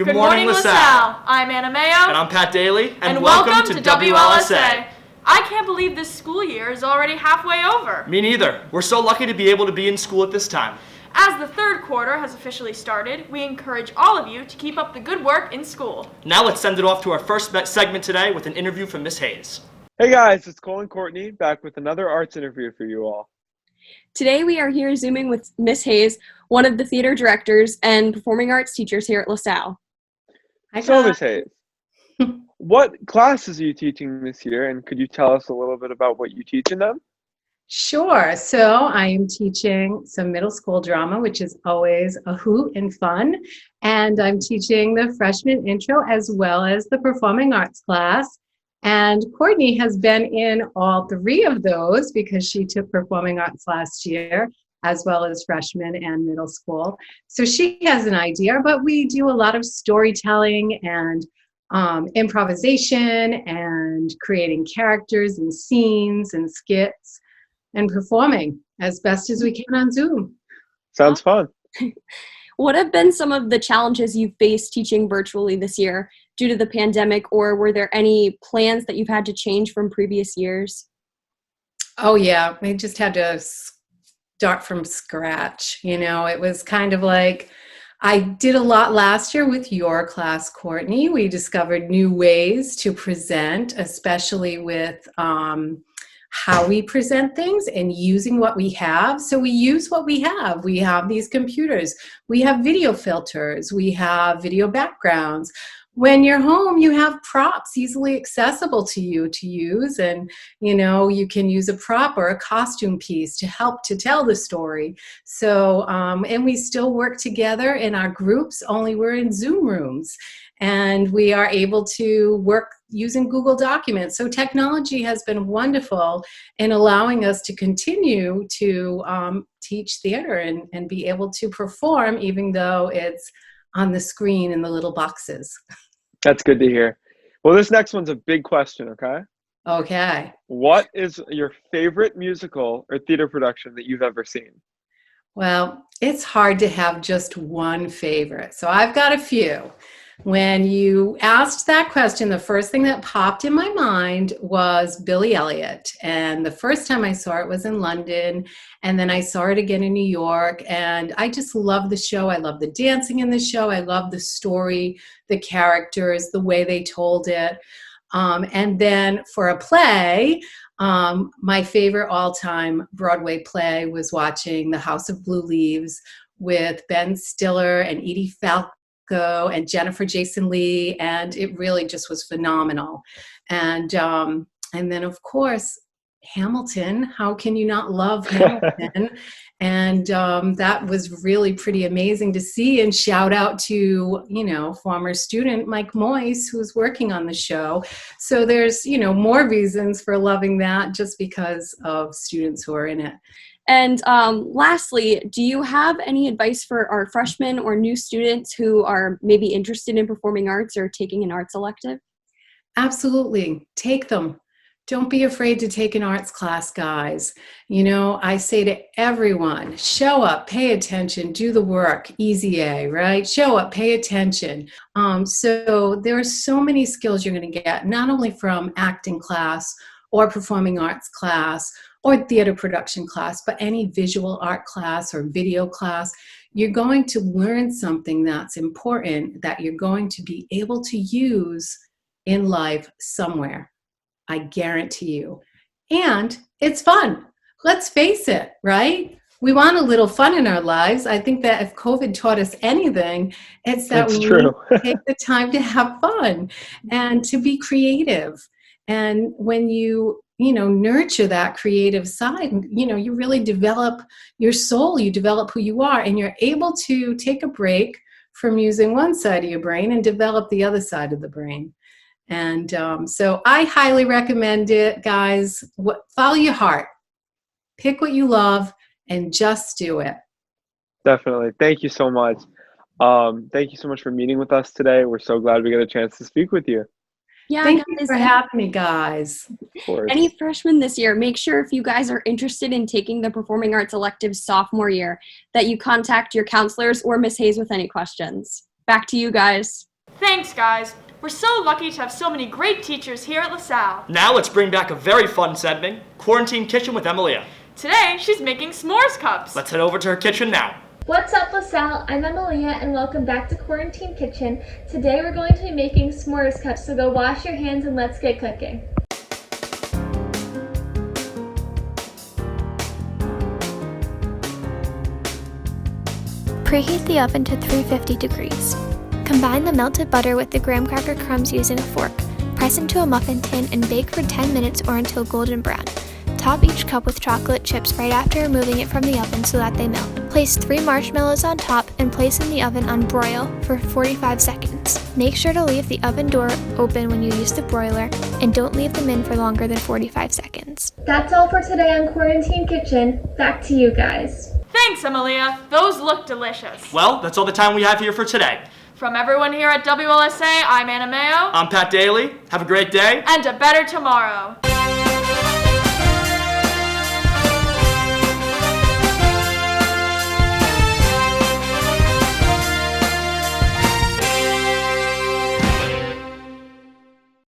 Good morning, LaSalle. I'm Anna Mayo. And I'm Pat Daly. And welcome to WLSA. I can't believe this school year is already halfway over. Me neither. We're so lucky to be able to be in school at this time. As the third quarter has officially started, we encourage all of you to keep up the good work in school. Now let's send it off to our first segment today with an interview from Miss Hayes. Hey guys, it's Cole and Courtney back with another arts interview for you all. Today we are here Zooming with Miss Hayes, one of the theater directors and performing arts teachers here at LaSalle. So Miss Hayes, what classes are you teaching this year, and could you tell us a little bit about what you teach in them? Sure. So I am teaching some middle school drama, which is always a hoot and fun. And I'm teaching the freshman intro as well as the performing arts class. And Courtney has been in all three of those because she took performing arts last year, as well as freshman and middle school. So she has an idea, but we do a lot of storytelling and improvisation and creating characters and scenes and skits and performing as best as we can on Zoom. Sounds fun. What have been some of the challenges you've faced teaching virtually this year due to the pandemic, or were there any plans that you've had to change from previous years? Oh yeah, we just had to start from scratch. You know, it was kind of like, I did a lot last year with your class, Courtney. We discovered new ways to present, especially with how we present things and using what we have. So we use what we have. We have these computers. We have video filters. We have video backgrounds. When you're home, you have props easily accessible to you to use. And, you know, you can use a prop or a costume piece to help to tell the story. So, and we still work together in our groups, only we're in Zoom rooms. And we are able to work using Google Documents. So technology has been wonderful in allowing us to continue to teach theater and be able to perform, even though it's on the screen in the little boxes. That's good to hear. Well, this next one's a big question, okay? Okay. What is your favorite musical or theater production that you've ever seen? Well, it's hard to have just one favorite. So I've got a few. When you asked that question, the first thing that popped in my mind was Billy Elliot. And the first time I saw it was in London, and then I saw it again in New York. And I just love the show. I love the dancing in the show. I love the story, the characters, the way they told it. And then for a play, my favorite all-time Broadway play was watching The House of Blue Leaves with Ben Stiller and Edie Falco and Jennifer Jason Leigh, and it really just was phenomenal. And then of course Hamilton. How can you not love Hamilton? And that was really pretty amazing to see. And shout out to, you know, former student Mike Moyes, who's working on the show. So there's, you know, more reasons for loving that just because of students who are in it. And lastly, do you have any advice for our freshmen or new students who are maybe interested in performing arts or taking an arts elective? Absolutely. Take them. Don't be afraid to take an arts class, guys. You know, I say to everyone, show up, pay attention, do the work, easy A, right? Show up, pay attention. So there are so many skills you're going to get, not only from acting class or performing arts class or theater production class, but any visual art class or video class. You're going to learn something that's important that you're going to be able to use in life somewhere. I guarantee you. And it's fun. Let's face it, right? We want a little fun in our lives. I think that if COVID taught us anything, it's that we need to take the time to have fun and to be creative. And when you nurture that creative side, you really develop your soul, you develop who you are, and you're able to take a break from using one side of your brain and develop the other side of the brain. And so I highly recommend it, guys. Follow your heart. Pick what you love and just do it. Definitely. Thank you so much. Thank you so much for meeting with us today. We're so glad we got a chance to speak with you. Yeah, Thank you for having me, guys. Of course. Any freshmen this year, make sure if you guys are interested in taking the performing arts elective sophomore year that you contact your counselors or Miss Hayes with any questions. Back to you guys. Thanks, guys. We're so lucky to have so many great teachers here at LaSalle. Now let's bring back a very fun segment, Quarantine Kitchen with Emilia. Today, she's making s'mores cups. Let's head over to her kitchen now. What's up, LaSalle? I'm Emilia, and welcome back to Quarantine Kitchen. Today we're going to be making s'mores cups, so go wash your hands and let's get cooking. Preheat the oven to 350 degrees. Combine the melted butter with the graham cracker crumbs using a fork. Press into a muffin tin and bake for 10 minutes or until golden brown. Top each cup with chocolate chips right after removing it from the oven so that they melt. Place 3 marshmallows on top and place in the oven on broil for 45 seconds. Make sure to leave the oven door open when you use the broiler and don't leave them in for longer than 45 seconds. That's all for today on Quarantine Kitchen. Back to you guys. Thanks, Emilia. Those look delicious. Well, that's all the time we have here for today. From everyone here at WLSA, I'm Anna Mayo. I'm Pat Daly. Have a great day. And a better tomorrow.